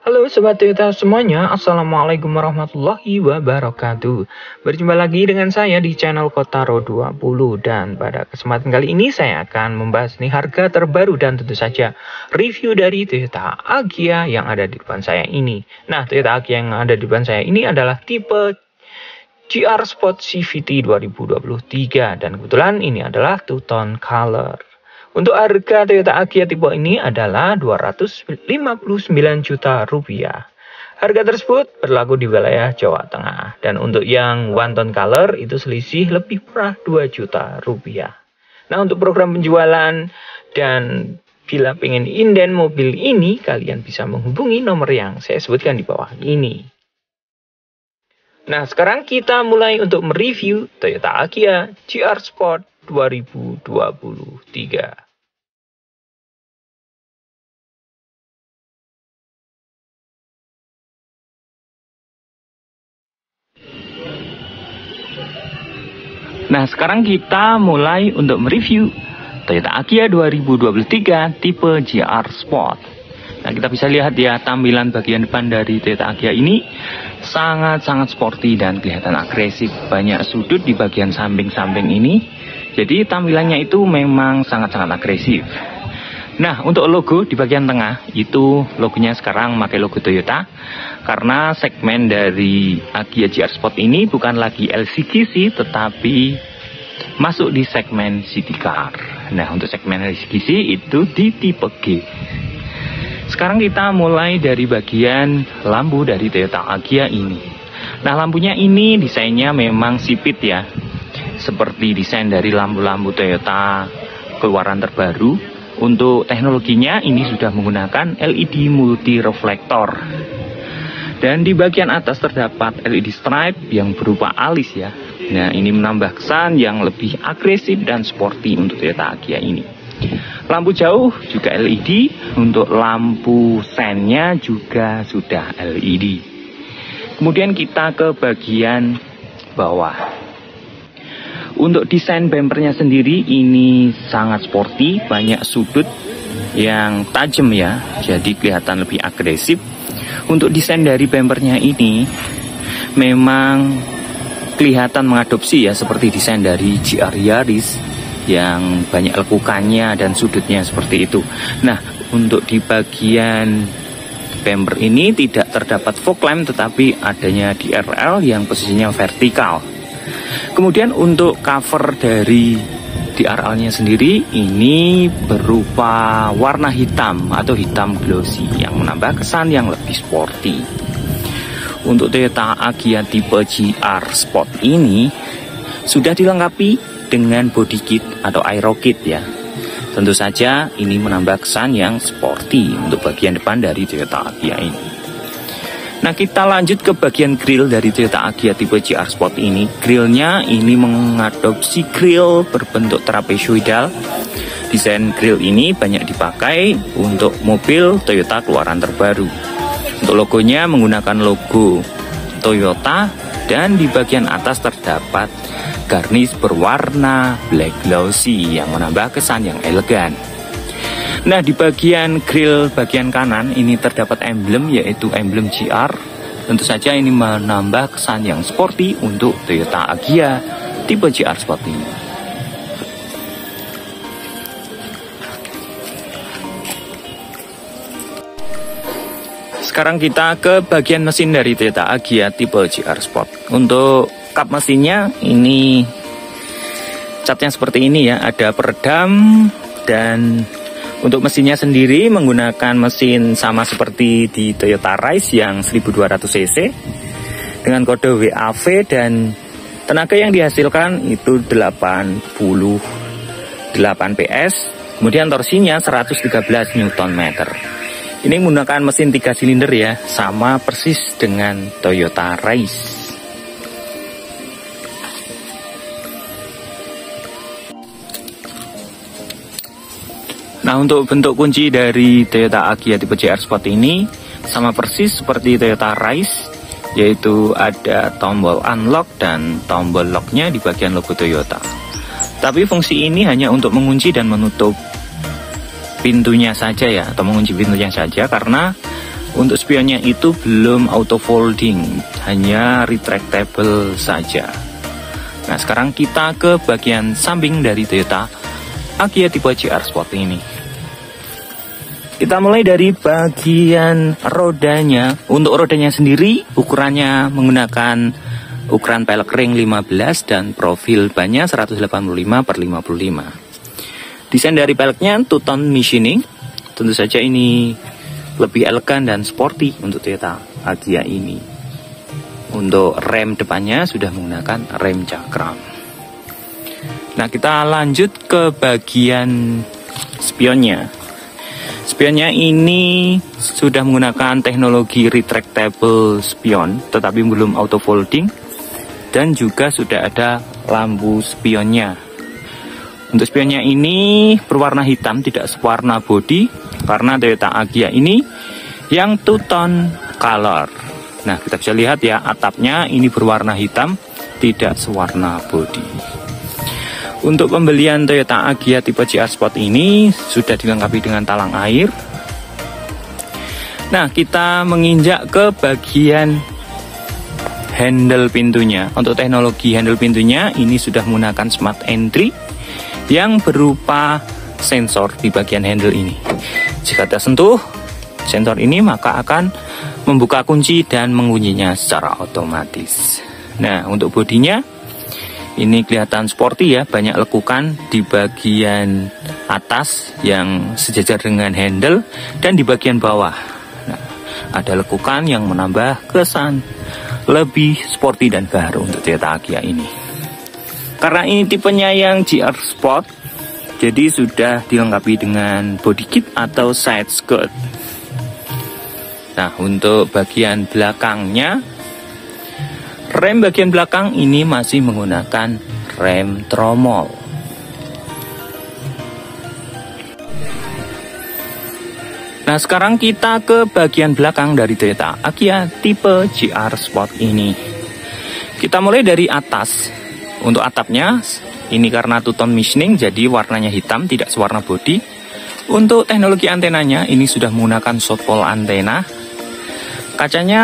Halo Sobat Toyota semuanya, Assalamualaikum warahmatullahi wabarakatuh. Berjumpa lagi dengan saya di channel Kotaro 20. Dan pada kesempatan kali ini saya akan membahas nih harga terbaru dan tentu saja review dari Toyota Agya yang ada di depan saya ini. Nah, Toyota Agya yang ada di depan saya ini adalah tipe GR Sport CVT 2023. Dan kebetulan ini adalah two-tone color. Untuk harga Toyota Agya tipe ini adalah Rp259 juta. Harga tersebut berlaku di wilayah Jawa Tengah. Dan untuk yang one tone color itu selisih lebih murah Rp2 juta. Nah, untuk program penjualan dan bila pengen inden mobil ini, kalian bisa menghubungi nomor yang saya sebutkan di bawah ini. Nah, sekarang kita mulai untuk mereview Toyota Agya GR Sport 2023. Nah, sekarang kita mulai untuk mereview Toyota Agya 2023 tipe GR Sport. Nah, kita bisa lihat ya tampilan bagian depan dari Toyota Agya ini sangat-sangat sporty dan kelihatan agresif. Banyak sudut di bagian samping-samping ini. Jadi tampilannya itu memang sangat-sangat agresif. Nah, untuk logo di bagian tengah itu logonya sekarang pakai logo Toyota. Karena segmen dari Agya GR Sport ini bukan lagi LCGC tetapi masuk di segmen city car. Nah, untuk segmen LCGC itu di tipe G. Sekarang kita mulai dari bagian lampu dari Toyota Agya ini. Nah, lampunya ini desainnya memang sipit ya. Seperti desain dari lampu-lampu Toyota keluaran terbaru. Untuk teknologinya ini sudah menggunakan LED multi reflektor. Dan di bagian atas terdapat LED stripe yang berupa alis ya. Nah, ini menambah kesan yang lebih agresif dan sporty untuk Toyota Agya ini. Lampu jauh juga LED, untuk lampu sennya juga sudah LED. Kemudian kita ke bagian bawah. Untuk desain bumpernya sendiri ini sangat sporty, banyak sudut yang tajam ya, jadi kelihatan lebih agresif. Untuk desain dari bumpernya ini memang kelihatan mengadopsi ya seperti desain dari GR Yaris yang banyak lekukannya dan sudutnya seperti itu. Nah, untuk di bagian bumper ini tidak terdapat fog lamp tetapi adanya DRL yang posisinya vertikal. Kemudian untuk cover dari DRL-nya sendiri ini berupa warna hitam atau hitam glossy yang menambah kesan yang lebih sporty. Untuk Toyota Agya tipe GR Sport ini sudah dilengkapi dengan body kit atau aero kit ya. Tentu saja ini menambah kesan yang sporty untuk bagian depan dari Toyota Agya ini. Nah, kita lanjut ke bagian grill dari Toyota Agya tipe GR Sport ini. Grillnya ini mengadopsi grill berbentuk trapezoidal. Desain grill ini banyak dipakai untuk mobil Toyota keluaran terbaru. Untuk logonya menggunakan logo Toyota dan di bagian atas terdapat garnish berwarna black glossy yang menambah kesan yang elegan. Nah, di bagian grill bagian kanan ini terdapat emblem yaitu emblem GR. Tentu saja ini menambah kesan yang sporty untuk Toyota Agya tipe GR Sport ini. Sekarang kita ke bagian mesin dari Toyota Agya tipe GR Sport. Untuk kap mesinnya ini catnya seperti ini ya, ada peredam dan untuk mesinnya sendiri menggunakan mesin sama seperti di Toyota Rise yang 1200 cc dengan kode WAV dan tenaga yang dihasilkan itu 88 PS, kemudian torsinya 113 Nm. Ini menggunakan mesin 3 silinder ya, sama persis dengan Toyota Rise. Nah, untuk bentuk kunci dari Toyota Agya tipe GR Sport ini sama persis seperti Toyota Rise, yaitu ada tombol unlock dan tombol locknya di bagian logo Toyota. Tapi fungsi ini hanya untuk mengunci dan menutup pintunya saja ya, atau mengunci pintunya saja, karena Untuk spionnya itu belum auto folding, hanya retractable saja. Nah, sekarang kita ke bagian samping dari Toyota Agya tipe GR Sport ini. Kita mulai dari bagian rodanya. Untuk rodanya sendiri, ukurannya menggunakan ukuran pelek ring 15 dan profil bannya 185/55. Desain dari peleknya two-tone machining. Tentu saja ini lebih elegan dan sporty untuk Toyota Agya ini. Untuk rem depannya sudah menggunakan rem cakram. Nah, kita lanjut ke bagian spionnya. Spionnya ini sudah menggunakan teknologi retractable spion, tetapi belum auto folding, dan juga sudah ada lampu spionnya. Untuk spionnya ini berwarna hitam, tidak sewarna body, karena Toyota Agya ini yang two-tone color. Nah, kita bisa lihat ya, atapnya ini berwarna hitam, tidak sewarna body. Untuk pembelian Toyota Agya tipe GR Sport ini sudah dilengkapi dengan talang air. Nah, kita menginjak ke bagian handle pintunya. Untuk teknologi handle pintunya ini sudah menggunakan smart entry yang berupa sensor di bagian handle ini. Jika tersentuh sensor ini, maka akan membuka kunci dan mengunci secara otomatis. Nah, untuk bodinya ini kelihatan sporty ya, banyak lekukan di bagian atas yang sejajar dengan handle dan di bagian bawah. Nah, ada lekukan yang menambah kesan lebih sporty dan baru untuk Toyota Agya ini. Karena ini tipenya yang GR Sport, jadi sudah dilengkapi dengan body kit atau side skirt. Nah, untuk bagian belakangnya, rem bagian belakang ini masih menggunakan rem tromol. Nah, sekarang kita ke bagian belakang dari Toyota Agya tipe GR Sport ini. Kita mulai dari atas. Untuk atapnya, ini karena two-tone machining, jadi warnanya hitam, tidak sewarna body. Untuk teknologi antenanya, ini sudah menggunakan shotpole antena. Kacanya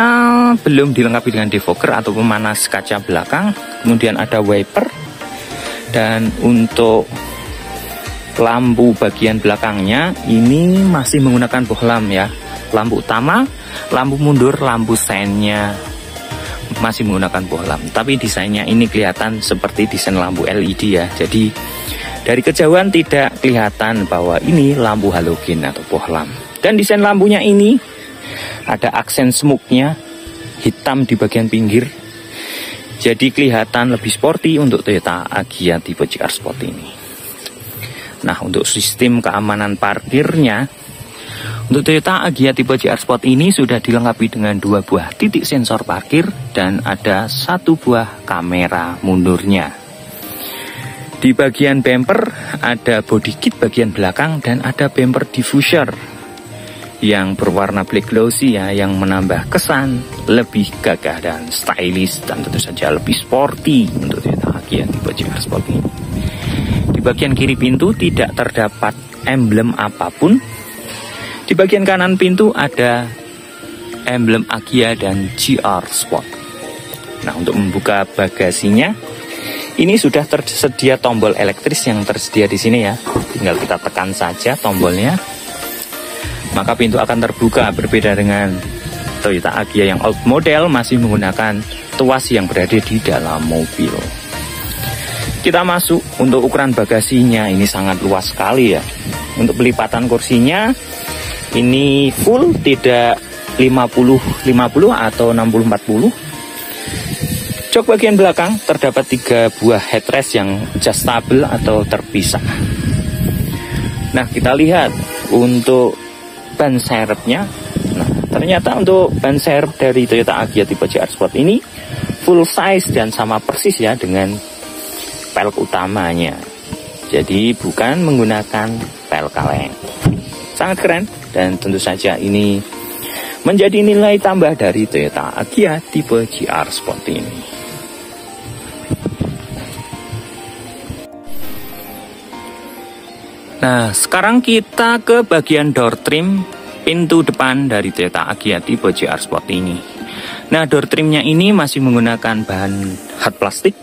belum dilengkapi dengan defogger atau pemanas kaca belakang. Kemudian ada wiper. Dan untuk lampu bagian belakangnya ini masih menggunakan bohlam ya. Lampu utama, lampu mundur, lampu seinnya masih menggunakan bohlam. Tapi desainnya ini kelihatan seperti desain lampu LED ya. Jadi dari kejauhan tidak kelihatan bahwa ini lampu halogen atau bohlam. Dan desain lampunya ini ada aksen smoke-nya hitam di bagian pinggir. Jadi kelihatan lebih sporty untuk Toyota Agya tipe GR Sport ini. Nah, untuk sistem keamanan parkirnya, untuk Toyota Agya tipe GR Sport ini sudah dilengkapi dengan 2 buah titik sensor parkir dan ada 1 buah kamera mundurnya. Di bagian bumper ada body kit bagian belakang dan ada bumper diffuser yang berwarna black glossy ya, yang menambah kesan lebih gagah dan stylish dan tentu saja lebih sporty untuk Toyota Agya tipe GR Sport ini. Di bagian kiri pintu tidak terdapat emblem apapun. Di bagian kanan pintu ada emblem Agya dan GR Sport. Nah, untuk membuka bagasinya ini sudah tersedia tombol elektris yang tersedia di sini ya. Tinggal kita tekan saja tombolnya, maka pintu akan terbuka. Berbeda dengan Toyota Agya yang old model masih menggunakan tuas yang berada di dalam mobil. Kita masuk. Untuk ukuran bagasinya ini sangat luas sekali ya. Untuk pelipatan kursinya ini full, tidak 50-50 atau 60-40. Jok bagian belakang terdapat 3 buah headrest yang adjustable atau terpisah. Nah, kita lihat untuk ban serepnya. Nah, ternyata untuk ban serep dari Toyota Agya tipe GR Sport ini full size dan sama persis ya dengan pelek utamanya. Jadi bukan menggunakan pel kaleng. Sangat keren dan tentu saja ini menjadi nilai tambah dari Toyota Agya tipe GR Sport ini. Nah, sekarang kita ke bagian door trim pintu depan dari Toyota Agya tipe GR Sport ini. Nah, door trimnya ini masih menggunakan bahan hard plastik,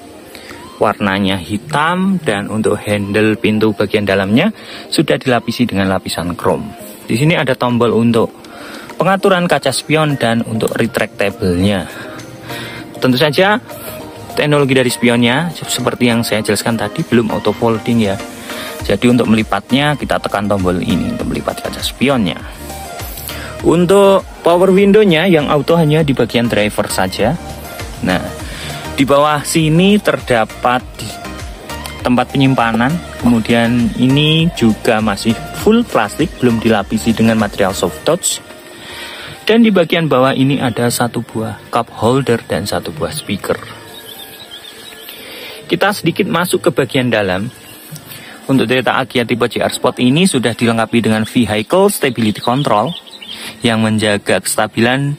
warnanya hitam, dan untuk handle pintu bagian dalamnya sudah dilapisi dengan lapisan chrome. Di sini ada tombol untuk pengaturan kaca spion dan untuk retractable-nya. Tentu saja teknologi dari spionnya seperti yang saya jelaskan tadi belum auto folding ya. Jadi untuk melipatnya kita tekan tombol ini untuk melipat kaca spionnya. Untuk power window-nya yang auto hanya di bagian driver saja. Nah, di bawah sini terdapat tempat penyimpanan. Kemudian ini juga masih full plastik, belum dilapisi dengan material soft touch. Dan di bagian bawah ini ada satu buah cup holder dan satu buah speaker. Kita sedikit masuk ke bagian dalam. Untuk Toyota Agya tipe GR Sport ini sudah dilengkapi dengan Vehicle Stability Control yang menjaga kestabilan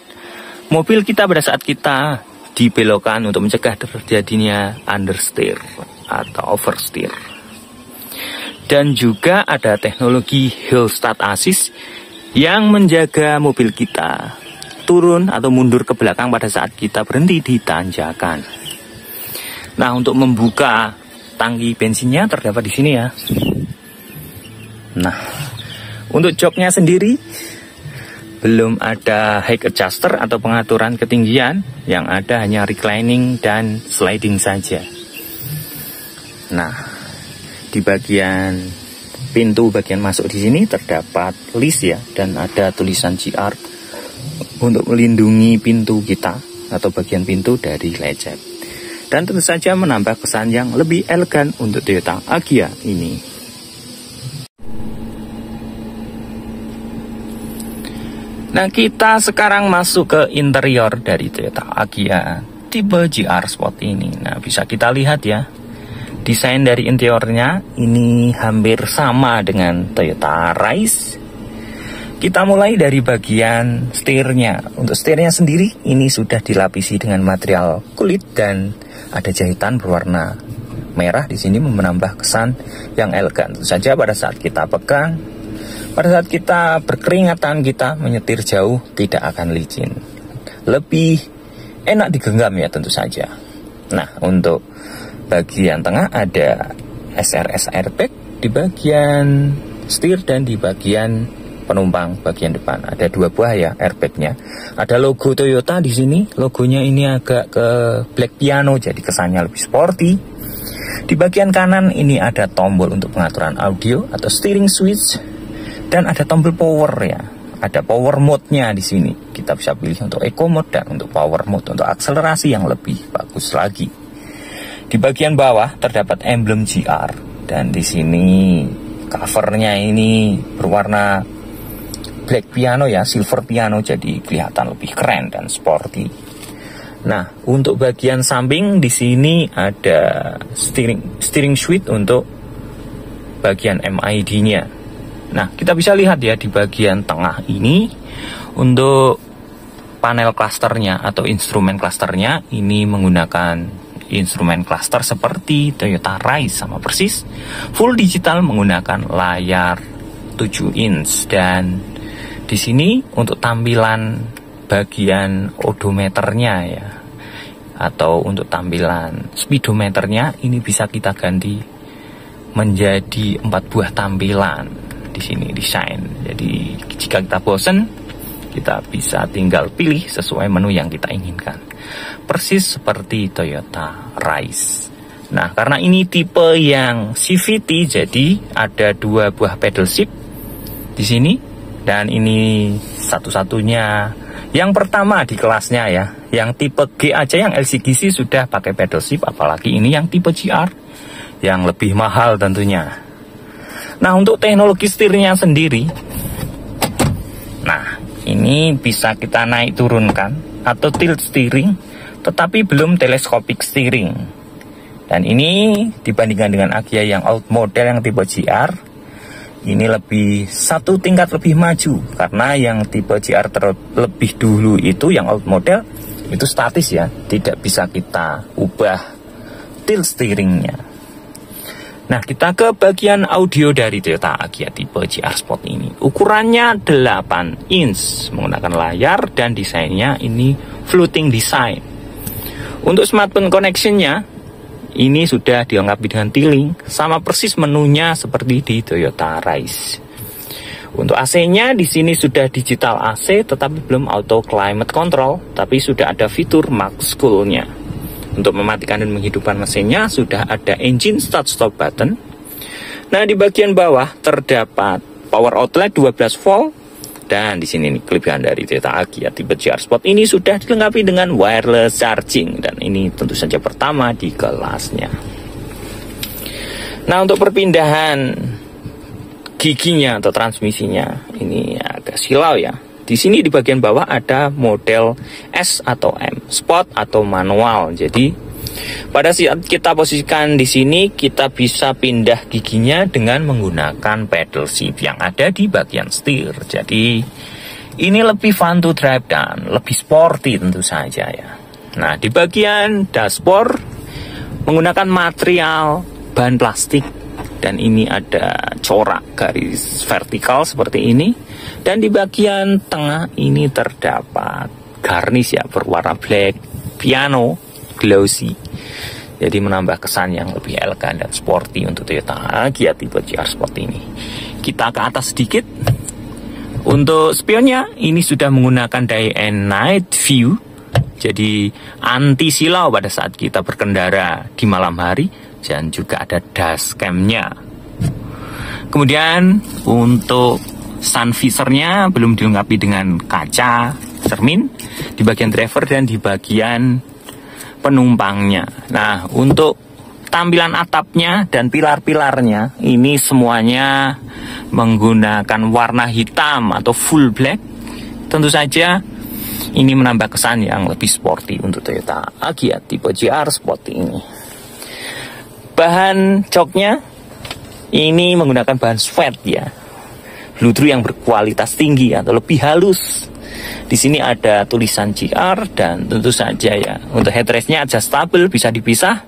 mobil kita pada saat kita dibelokkan untuk mencegah terjadinya understeer atau oversteer. Dan juga ada teknologi Hill Start Assist yang menjaga mobil kita turun atau mundur ke belakang pada saat kita berhenti di tanjakan. Nah, untuk membuka tangki bensinnya terdapat di sini ya. Nah, untuk joknya sendiri belum ada height adjuster atau pengaturan ketinggian, yang ada hanya reclining dan sliding saja. Nah, di bagian pintu bagian masuk di sini terdapat list ya, dan ada tulisan GR untuk melindungi pintu kita atau bagian pintu dari lecet. Dan tentu saja menambah kesan yang lebih elegan untuk Toyota Agya ini. Nah, kita sekarang masuk ke interior dari Toyota Agya tipe GR Sport ini. Nah, bisa kita lihat ya, desain dari interiornya ini hampir sama dengan Toyota Rise. Kita mulai dari bagian setirnya. Untuk setirnya sendiri ini sudah dilapisi dengan material kulit dan ada jahitan berwarna merah di sini menambah kesan yang elegan. Tentu saja pada saat kita pegang, pada saat kita berkeringatan, kita menyetir jauh tidak akan licin. Lebih enak digenggam ya tentu saja. Nah, untuk bagian tengah ada SRS airbag di bagian setir dan di bagian penumpang bagian depan. Ada dua buah ya airbagnya. Ada logo Toyota di sini. Logonya ini agak ke black piano, jadi kesannya lebih sporty. Di bagian kanan ini ada tombol untuk pengaturan audio atau steering switch, dan ada tombol power ya. Ada power mode-nya di sini. Kita bisa pilih untuk eco mode dan untuk power mode untuk akselerasi yang lebih bagus lagi. Di bagian bawah terdapat emblem GR, dan di sini covernya ini berwarna black piano ya, silver piano, jadi kelihatan lebih keren dan sporty. Nah, untuk bagian samping di sini ada steering switch untuk bagian MID-nya. Nah, kita bisa lihat ya di bagian tengah ini untuk panel klasternya atau instrumen klasternya ini menggunakan instrumen klaster seperti Toyota Rise sama persis, full digital menggunakan layar 7 inch. Dan di sini untuk tampilan bagian odometernya ya, atau untuk tampilan speedometernya ini bisa kita ganti menjadi 4 buah tampilan di sini desain. Jadi jika kita bosen, kita bisa tinggal pilih sesuai menu yang kita inginkan. Persis seperti Toyota Rise. Nah, karena ini tipe yang CVT, jadi ada 2 buah pedal shift di sini. Dan ini satu-satunya yang pertama di kelasnya ya. Yang tipe G aja yang LCGC sudah pakai pedal shift, apalagi ini yang tipe GR yang lebih mahal tentunya. Nah, untuk teknologi setirnya sendiri, nah ini bisa kita naik turunkan atau tilt steering, tetapi belum telescopic steering. Dan ini dibandingkan dengan Agya yang old model yang tipe GR, ini lebih satu tingkat lebih maju, karena yang tipe GR terlebih dulu itu yang old model itu statis ya, tidak bisa kita ubah tilt steeringnya. Nah, kita ke bagian audio dari Toyota Agya tipe GR Sport ini. Ukurannya 8 inch, menggunakan layar dan desainnya ini floating design. Untuk smartphone connection-nya, ini sudah dilengkapi dengan T-Link, sama persis menunya seperti di Toyota Rise. Untuk AC-nya di sini sudah digital AC, tetapi belum auto climate control, tapi sudah ada fitur max cool-nya. Untuk mematikan dan menghidupkan mesinnya sudah ada engine start stop button. Nah, di bagian bawah terdapat power outlet 12 volt, dan di sini nih kelebihan dari Toyota Agya tipe GR Sport ini sudah dilengkapi dengan wireless charging, dan ini tentu saja pertama di kelasnya. Nah, untuk perpindahan giginya atau transmisinya ini agak silau ya. Di sini di bagian bawah ada model S atau M, Sport atau manual. Jadi pada saat kita posisikan di sini, kita bisa pindah giginya dengan menggunakan pedal shift yang ada di bagian setir. Jadi ini lebih fun to drive dan lebih sporty tentu saja ya. Nah, di bagian dashboard menggunakan material bahan plastik, dan ini ada corak garis vertikal seperti ini. Dan di bagian tengah ini terdapat garnish ya, berwarna black piano glossy. Jadi menambah kesan yang lebih elegan dan sporty untuk Toyota Agya tipe GR Sport ini. Kita ke atas sedikit. Untuk spionnya ini sudah menggunakan day and night view. Jadi anti silau pada saat kita berkendara di malam hari. Dan juga ada dashcam-nya. Kemudian untuk sun visornya belum dilengkapi dengan kaca cermin di bagian driver dan di bagian penumpangnya. Nah, untuk tampilan atapnya dan pilar-pilarnya ini semuanya menggunakan warna hitam atau full black. Tentu saja ini menambah kesan yang lebih sporty untuk Toyota Agya tipe GR Sport ini. Bahan joknya ini menggunakan bahan suede ya, bludru yang berkualitas tinggi atau lebih halus. Di sini ada tulisan GR dan tentu saja ya untuk headrestnya adjustable, bisa dipisah,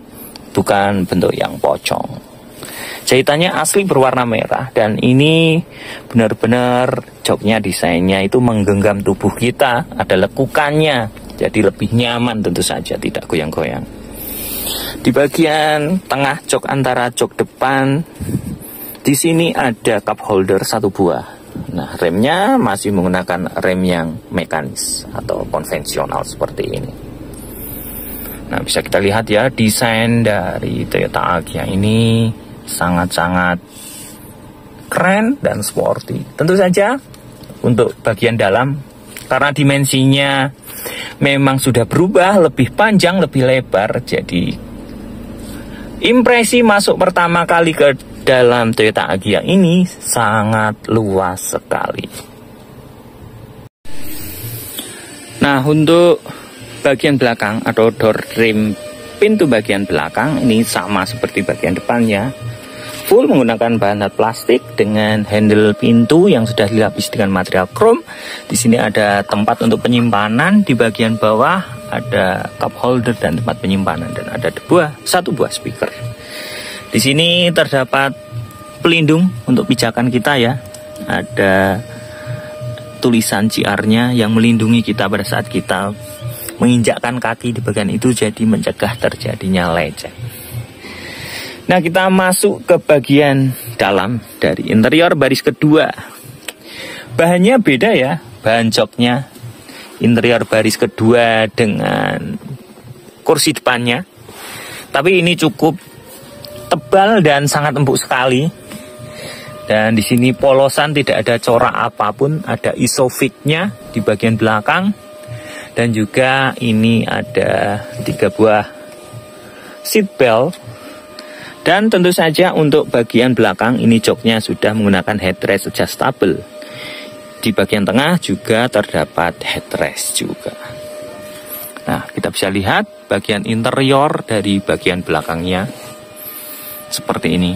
bukan bentuk yang pocong. Jahitannya asli berwarna merah, dan ini benar-benar joknya desainnya itu menggenggam tubuh kita, ada lekukannya, jadi lebih nyaman tentu saja, tidak goyang-goyang. Di bagian tengah jok antara jok depan, di sini ada cup holder 1 buah. Nah, remnya masih menggunakan rem yang mekanis atau konvensional seperti ini. Nah, bisa kita lihat ya, desain dari Toyota Agya ini sangat-sangat keren dan sporty. Tentu saja untuk bagian dalam, karena dimensinya memang sudah berubah, lebih panjang, lebih lebar. Jadi impresi masuk pertama kali ke dalam Toyota Agya ini sangat luas sekali. Nah, untuk bagian belakang atau door trim pintu bagian belakang ini sama seperti bagian depannya. Full menggunakan bahan plastik dengan handle pintu yang sudah dilapis dengan material chrome. Di sini ada tempat untuk penyimpanan, di bagian bawah ada cup holder dan tempat penyimpanan, dan ada satu buah speaker. Di sini terdapat pelindung untuk pijakan kita ya. Ada tulisan GR-nya yang melindungi kita pada saat kita menginjakkan kaki di bagian itu, jadi mencegah terjadinya lecet. Nah, kita masuk ke bagian dalam dari interior baris kedua. Bahannya beda ya, bahan joknya. Interior baris kedua dengan kursi depannya. Tapi ini cukup tebal dan sangat empuk sekali. Dan di sini polosan, tidak ada corak apapun, ada isofix-nya di bagian belakang. Dan juga ini ada 3 buah seat belt. Dan tentu saja untuk bagian belakang ini joknya sudah menggunakan headrest adjustable. Di bagian tengah juga terdapat headrest juga. Nah, kita bisa lihat bagian interior dari bagian belakangnya seperti ini.